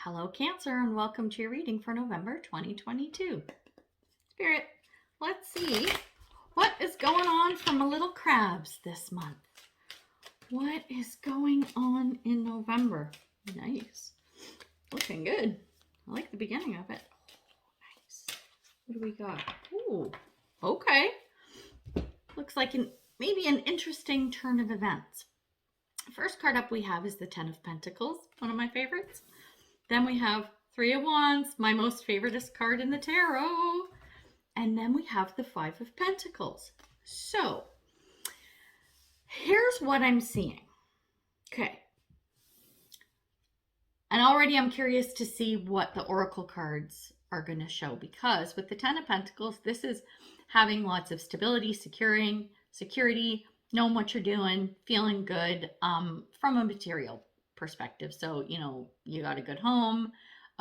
Hello, Cancer, and welcome to your reading for November 2022. Spirit, let's see what is going on for my little crabs this month. What is going on in November? Nice. Looking good. I like the beginning of it. Oh, nice. What do we got? Ooh, okay. Looks like maybe an interesting turn of events. First card up we have is the Ten of Pentacles, one of my favorites. Then we have Three of Wands, my most favoriteest card in the tarot. And then we have the Five of Pentacles. So, here's what I'm seeing. Okay. And already I'm curious to see what the Oracle cards are going to show, because with the Ten of Pentacles, this is having lots of stability, security, knowing what you're doing, feeling good from a material perspective. So, you got a good home,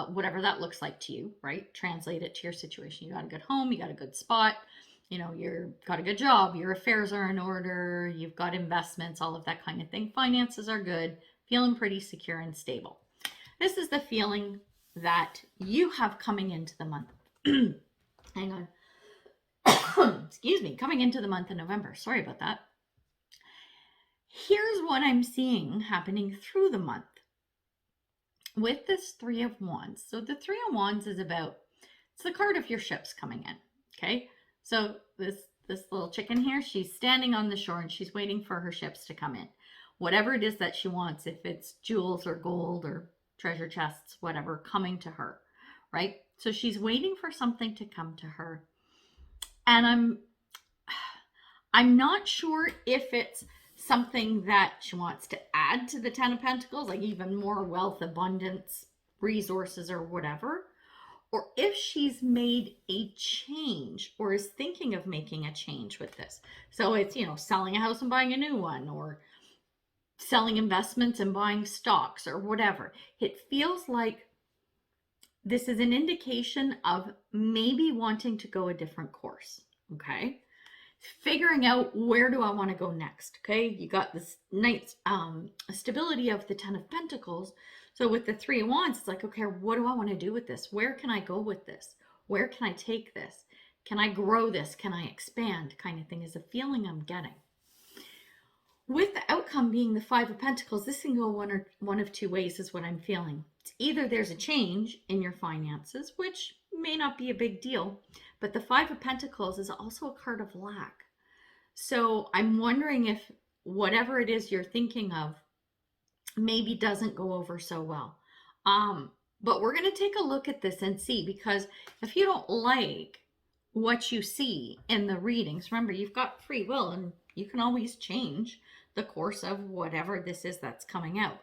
whatever that looks like to you, right? Translate it to your situation. You got a good home, you got a good spot, you've got a good job, your affairs are in order, you've got investments, all of that kind of thing. Finances are good, feeling pretty secure and stable. This is the feeling that you have coming into the month. Hang on. Excuse me, coming into the month of November. Sorry about that. Here's what I'm seeing happening through the month with this Three of Wands. So the Three of Wands is it's the card of your ships coming in. Okay. So this little chicken here, she's standing on the shore and she's waiting for her ships to come in. Whatever it is that she wants, if it's jewels or gold or treasure chests, whatever, coming to her, right? So she's waiting for something to come to her. And I'm not sure if it's something that she wants to add to the Ten of Pentacles, like even more wealth, abundance, resources, or whatever, or if she's made a change or is thinking of making a change with this. So it's, selling a house and buying a new one, or selling investments and buying stocks, or whatever. It feels like this is an indication of maybe wanting to go a different course, okay? Figuring out, where do I want to go next? Okay, you got this nice stability of the Ten of Pentacles. So with the Three of Wands, it's like, okay, what do I want to do with this? Where can I go with this? Where can I take this? Can I grow this? Can I expand? Kind of thing is a feeling I'm getting. With the outcome being the Five of Pentacles, this can go one of two ways is what I'm feeling. It's either there's a change in your finances, which may not be a big deal, but the Five of Pentacles is also a card of lack. So I'm wondering if whatever it is you're thinking of maybe doesn't go over so well. But we're going to take a look at this and see, because if you don't like what you see in the readings, remember, you've got free will and you can always change the course of whatever this is that's coming out.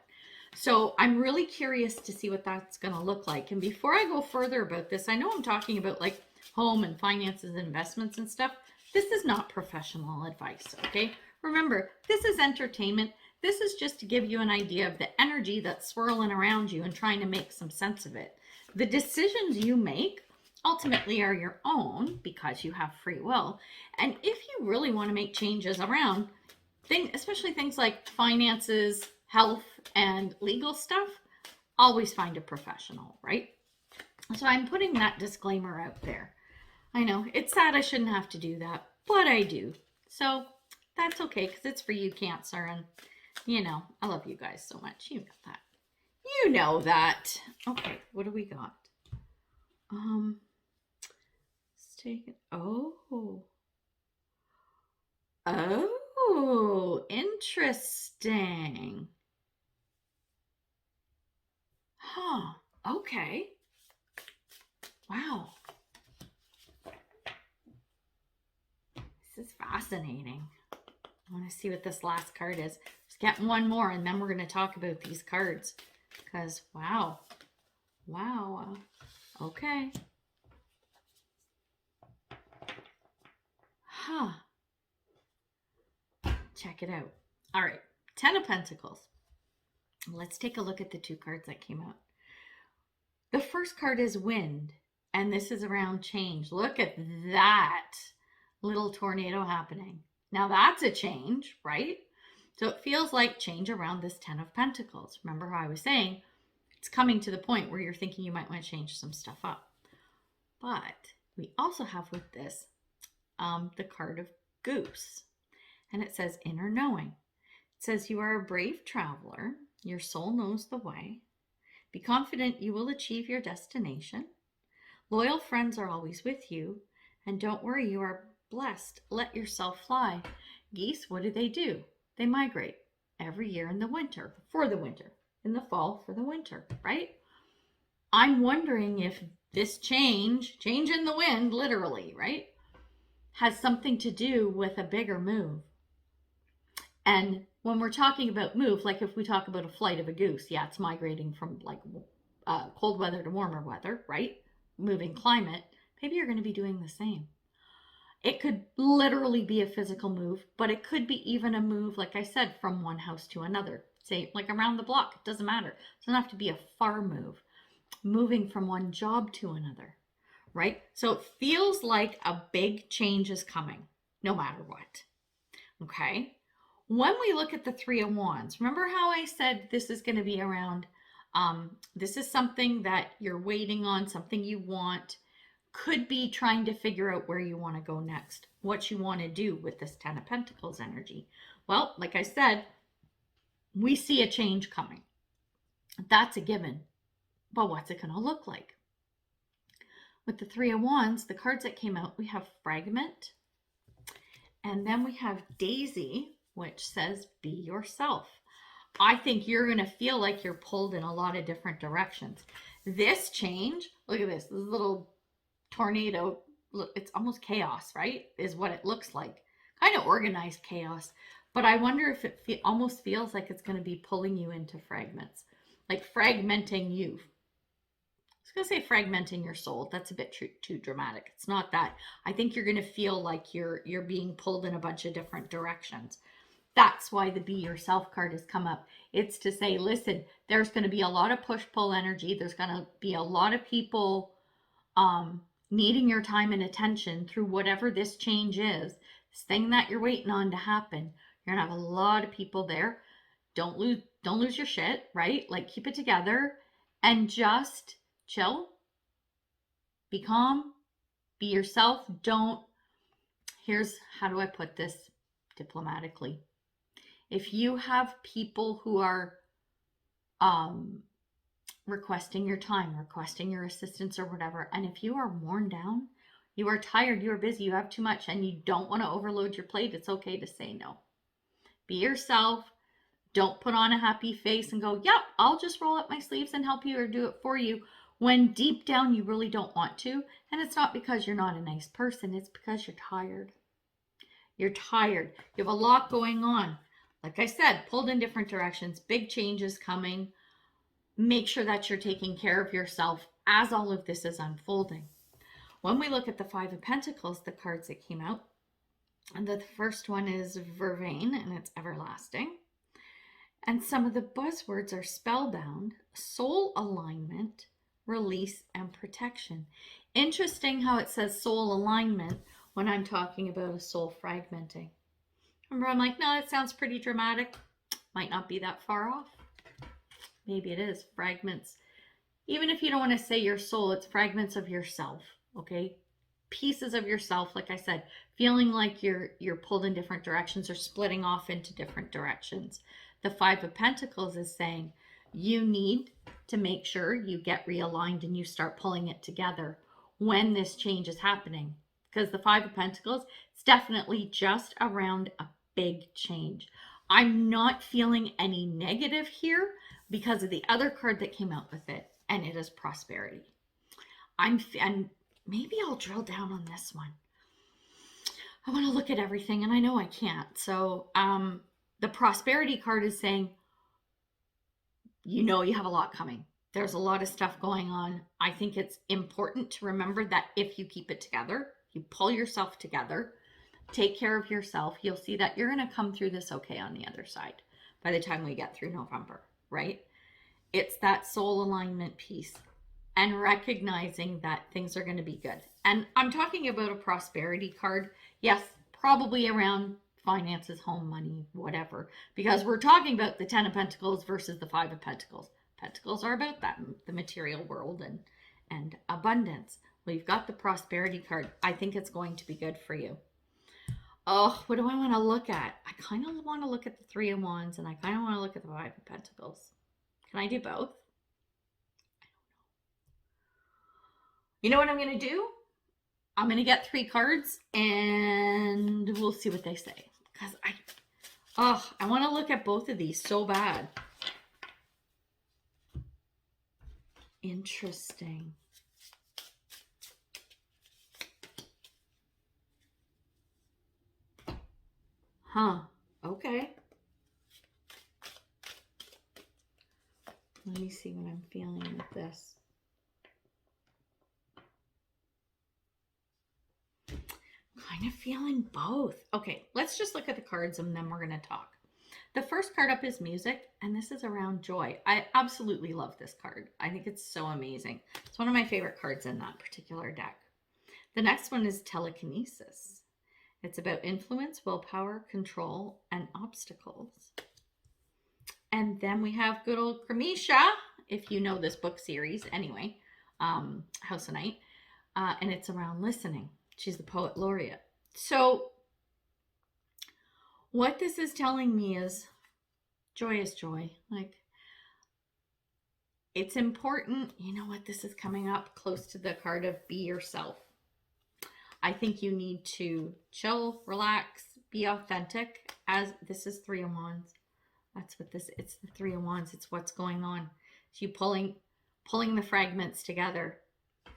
So I'm really curious to see what that's going to look like. And before I go further about this, I know I'm talking about like home and finances and investments and stuff. This is not professional advice, okay? Remember, this is entertainment. This is just to give you an idea of the energy that's swirling around you and trying to make some sense of it. The decisions you make ultimately are your own because you have free will. And if you really want to make changes around things, especially things like finances, health, and legal stuff, always find a professional, right? So I'm putting that disclaimer out there. I know it's sad I shouldn't have to do that, but I do. So that's okay, because it's for you, Cancer, and I love you guys so much. You know that. You know that. Okay, what do we got? Let's take it. Oh, interesting. Huh. Okay. Wow. This is fascinating. I want to see what this last card is. Just get one more and then we're going to talk about these cards. Because, wow. Wow. Okay. Huh. Check it out. All right. Ten of Pentacles. Let's take a look at the two cards that came out. The first card is Wind. And this is around change. Look at that little tornado happening. Now that's a change, right? So it feels like change around this Ten of Pentacles. Remember how I was saying It's coming to the point where you're thinking you might want to change some stuff up. But we also have with this the card of Goose. And it says inner knowing. It says you are a brave traveler. Your soul knows the way. Be confident you will achieve your destination. Loyal friends are always with you. And don't worry, you are blessed. Let yourself fly. Geese, what do? They migrate every year in the winter, for the winter. In the fall, for the winter, right? I'm wondering if this change in the wind, literally, right, has something to do with a bigger move. And when we're talking about move, like if we talk about a flight of a goose, yeah, it's migrating from like cold weather to warmer weather, right? Moving climate. Maybe you're going to be doing the same. It could literally be a physical move, but it could be even a move, like I said, from one house to another. Say, like around the block. It doesn't matter. It doesn't have to be a far move. Moving from one job to another, right? So it feels like a big change is coming, no matter what. Okay? When we look at the Three of Wands, remember how I said this is going to be around, this is something that you're waiting on, something you want, could be trying to figure out where you want to go next, what you want to do with this Ten of Pentacles energy. Well, like I said, we see a change coming. That's a given. But what's it going to look like? With the Three of Wands, the cards that came out, we have Fragment, and then we have Daisy, which says be yourself. I think you're going to feel like you're pulled in a lot of different directions. This change, look at this little tornado, it's almost chaos, right? Is what it looks like. Kind of organized chaos. But I wonder if it almost feels like it's going to be pulling you into fragments, like fragmenting you. I was going to say fragmenting your soul. That's a bit too dramatic. It's not that. I think you're going to feel like you're being pulled in a bunch of different directions. That's why the Be Yourself card has come up. It's to say, listen, there's going to be a lot of push-pull energy. There's going to be a lot of people needing your time and attention through whatever this change is. This thing that you're waiting on to happen. You're going to have a lot of people there. Don't lose your shit, right? Like, keep it together and just chill. Be calm. Be yourself. Here's how do I put this diplomatically? If you have people who are requesting your time, requesting your assistance or whatever, and if you are worn down, you are tired, you are busy, you have too much, and you don't want to overload your plate, it's okay to say no. Be yourself. Don't put on a happy face and go, yep, I'll just roll up my sleeves and help you or do it for you, when deep down you really don't want to. And it's not because you're not a nice person, it's because you're tired. You're tired. You have a lot going on. Like I said, pulled in different directions, big changes coming. Make sure that you're taking care of yourself as all of this is unfolding. When we look at the Five of Pentacles, the cards that came out, and the first one is Vervain, and it's everlasting. And some of the buzzwords are spellbound, soul alignment, release, and protection. Interesting how it says soul alignment when I'm talking about a soul fragmenting. Remember, I'm like, no, that sounds pretty dramatic. Might not be that far off. Maybe it is. Fragments. Even if you don't want to say your soul, it's fragments of yourself, okay? Pieces of yourself, like I said, feeling like you're pulled in different directions or splitting off into different directions. The Five of Pentacles is saying you need to make sure you get realigned and you start pulling it together when this change is happening. Because the Five of Pentacles, it's definitely just around a big change. I'm not feeling any negative here because of the other card that came out with it, and it is prosperity. And maybe I'll drill down on this one. I want to look at everything, and I know I can't. So the prosperity card is saying, you have a lot coming. There's a lot of stuff going on. I think it's important to remember that if you keep it together, you pull yourself together, take care of yourself, you'll see that you're going to come through this okay on the other side by the time we get through November, right? It's that soul alignment piece and recognizing that things are going to be good. And I'm talking about a prosperity card. Yes, probably around finances, home, money, whatever, because we're talking about the Ten of Pentacles versus the Five of Pentacles. Pentacles are about that, the material world and abundance. Well, you've got the Prosperity card. I think it's going to be good for you. Oh, what do I want to look at? I kind of want to look at the Three of Wands, and I kind of want to look at the Five of Pentacles. Can I do both? You know what I'm going to do? I'm going to get 3 cards, and we'll see what they say. Because I want to look at both of these so bad. Interesting. Huh. Okay. Let me see what I'm feeling with this. Kind of feeling both. Okay, let's just look at the cards and then we're going to talk. The first card up is music, and this is around joy. I absolutely love this card. I think it's so amazing. It's one of my favorite cards in that particular deck. The next one is telekinesis. It's about influence, willpower, control, and obstacles. And then we have good old Kramisha, if you know this book series anyway, House of Night. And it's around listening. She's the poet laureate. So what this is telling me is joy is joy. Like, it's important. You know what? This is coming up close to the card of be yourself. I think you need to chill, relax, be authentic. As this is Three of Wands. That's what this, it's the Three of Wands. It's what's going on. It's you pulling the fragments together.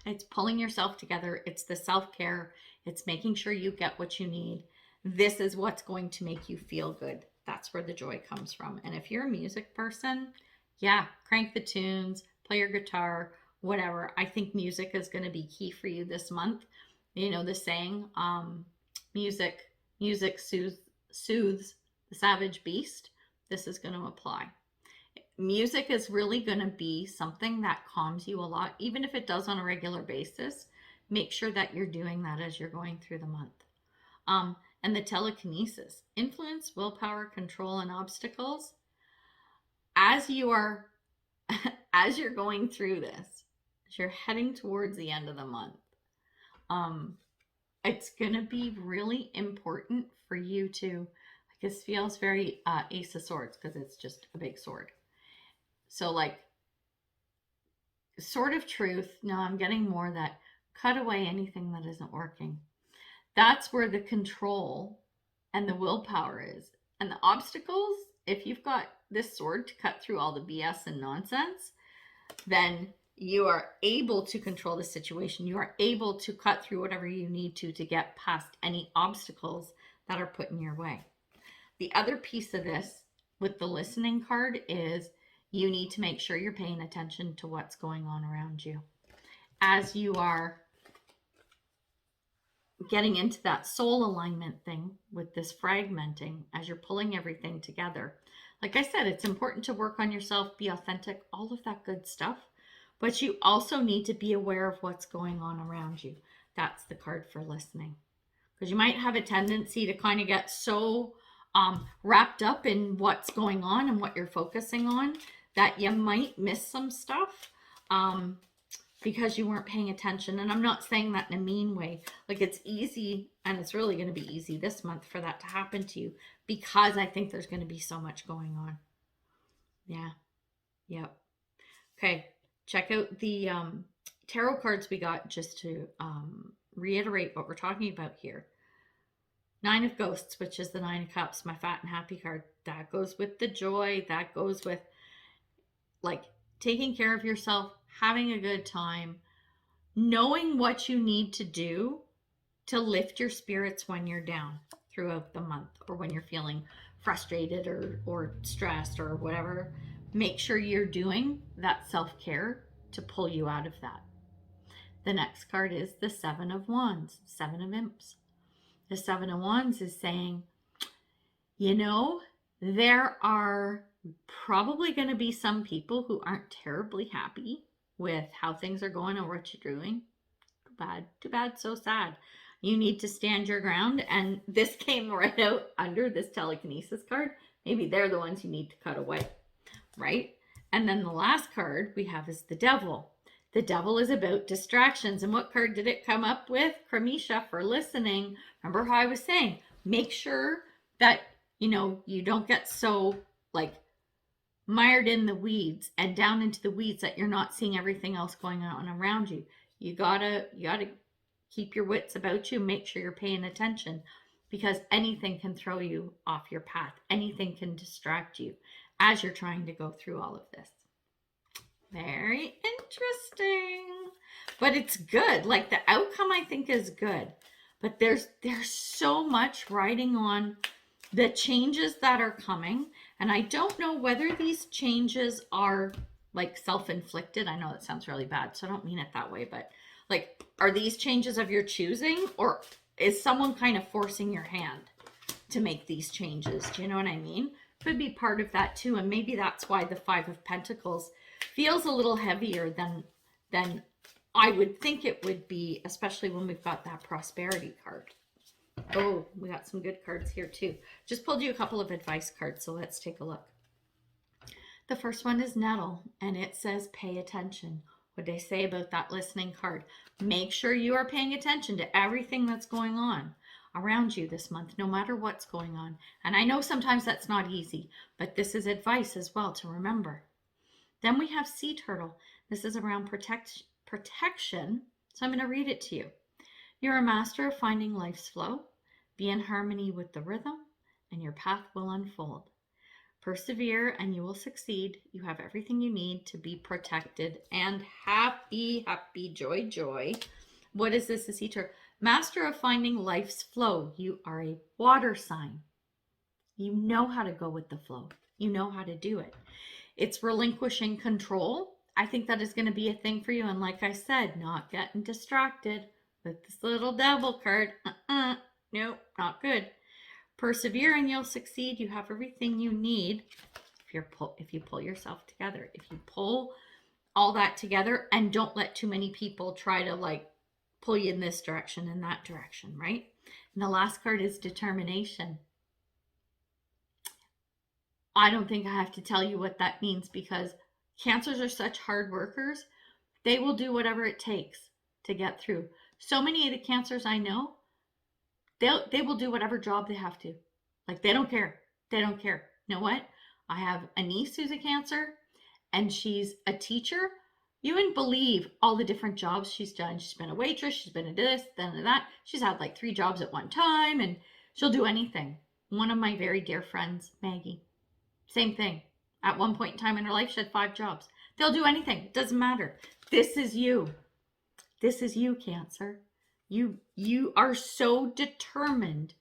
It's pulling yourself together. It's the self-care. It's making sure you get what you need. This is what's going to make you feel good. That's where the joy comes from. And if you're a music person, yeah, crank the tunes, play your guitar, whatever. I think music is going to be key for you this month. You know the saying, music soothes the savage beast. This is going to apply. Music is really going to be something that calms you a lot, even if it does on a regular basis. Make sure that you're doing that as you're going through the month. And the telekinesis, influence, willpower, control, and obstacles. As you're going through this, as you're heading towards the end of the month, it's going to be really important for you to, this feels very Ace of Swords because it's just a big sword. So like sword of truth. No, I'm getting more that cut away anything that isn't working. That's where the control and the willpower is. And the obstacles, if you've got this sword to cut through all the BS and nonsense, then you are able to control the situation. You are able to cut through whatever you need to get past any obstacles that are put in your way. The other piece of this with the listening card is you need to make sure you're paying attention to what's going on around you. As you are getting into that soul alignment thing with this fragmenting, as you're pulling everything together. Like I said, it's important to work on yourself, be authentic, all of that good stuff. But you also need to be aware of what's going on around you. That's the card for listening. Because you might have a tendency to kind of get so wrapped up in what's going on and what you're focusing on that you might miss some stuff because you weren't paying attention. And I'm not saying that in a mean way. Like, it's easy, and it's really going to be easy this month for that to happen to you because I think there's going to be so much going on. Yeah. Yep. Okay. Check out the tarot cards we got just to reiterate what we're talking about here. Nine of Ghosts, which is the Nine of Cups, my fat and happy card. That goes with the joy. That goes with like taking care of yourself, having a good time, knowing what you need to do to lift your spirits when you're down throughout the month or when you're feeling frustrated or stressed or whatever. Make sure you're doing that self-care to pull you out of that. The next card is the Seven of Wands, Seven of Imps. The Seven of Wands is saying, you know, there are probably going to be some people who aren't terribly happy with how things are going or what you're doing. Too bad, so sad. You need to stand your ground. And this came right out under this telekinesis card. Maybe they're the ones you need to cut away, right? And then the last card we have is the Devil. The Devil is about distractions. And what card did it come up with? Kramisha, for listening. Remember how I was saying, make sure that, you don't get so like mired in the weeds and down into the weeds that you're not seeing everything else going on around you. You gotta keep your wits about you, make sure you're paying attention, because anything can throw you off your path. Anything can distract you as you're trying to go through all of this. Very interesting. But it's good. Like, the outcome, I think, is good. But there's so much riding on the changes that are coming. And I don't know whether these changes are like self-inflicted. I know that sounds really bad, so I don't mean it that way. But like, are these changes of your choosing, or is someone kind of forcing your hand to make these changes? Do you know what I mean? Could be part of that too. And maybe that's why the Five of Pentacles feels a little heavier than I would think it would be, especially when we've got that prosperity card. Oh, we got some good cards here too. Just pulled you a couple of advice cards, so let's take a look. The first one is Nettle, and it says pay attention. What did I say about that listening card? Make sure you are paying attention to everything that's going on around you this month, no matter what's going on. And I know sometimes that's not easy, but this is advice as well to remember. Then we have Sea Turtle. This is around protection, so I'm going to read it to you. You're a master of finding life's flow. Be in harmony with the rhythm, and your path will unfold. Persevere, and you will succeed. You have everything you need to be protected and happy, happy, joy, joy. What is this, the Sea Turtle? Master of finding life's flow. You are a water sign. You know how to go with the flow. You know how to do it. It's relinquishing control. I think that is going to be a thing for you. And like I said, not getting distracted with this little Devil card. Nope, not good. Persevere and you'll succeed. You have everything you need if you pull yourself together. If you pull all that together and don't let too many people try to like pull you in this direction and that direction, right? And the last card is determination. I don't think I have to tell you what that means, because Cancers are such hard workers. They will do whatever it takes to get through. So many of the Cancers I know, they will do whatever job they have to. Like, they don't care. They don't care. You know what? I have a niece who's a Cancer, and she's a teacher. You wouldn't believe all the different jobs she's done. She's been a waitress. She's been a this, then a that. She's had like 3 jobs at one time, and she'll do anything. One of my very dear friends, Maggie, same thing. At one point in time in her life, she had 5 jobs. They'll do anything. It doesn't matter. This is you. This is you, Cancer. You are so determined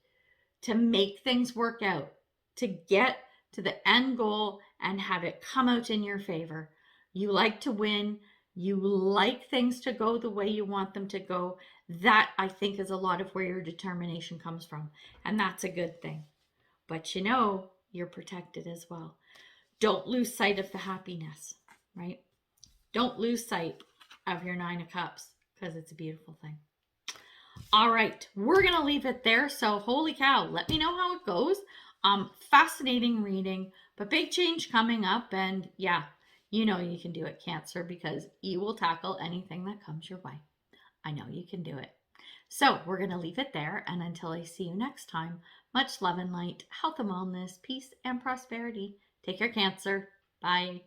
to make things work out, to get to the end goal and have it come out in your favor. You like to win. You like things to go the way you want them to go. That, I think, is a lot of where your determination comes from. And that's a good thing. But you're protected as well. Don't lose sight of the happiness, right? Don't lose sight of your 9 of Cups, because it's a beautiful thing. All right, we're going to leave it there. So holy cow, let me know how it goes. Fascinating reading, but big change coming up. And yeah, you can do it, Cancer, because you will tackle anything that comes your way. I know you can do it. So we're going to leave it there. And until I see you next time, much love and light, health and wellness, peace and prosperity. Take care, Cancer. Bye.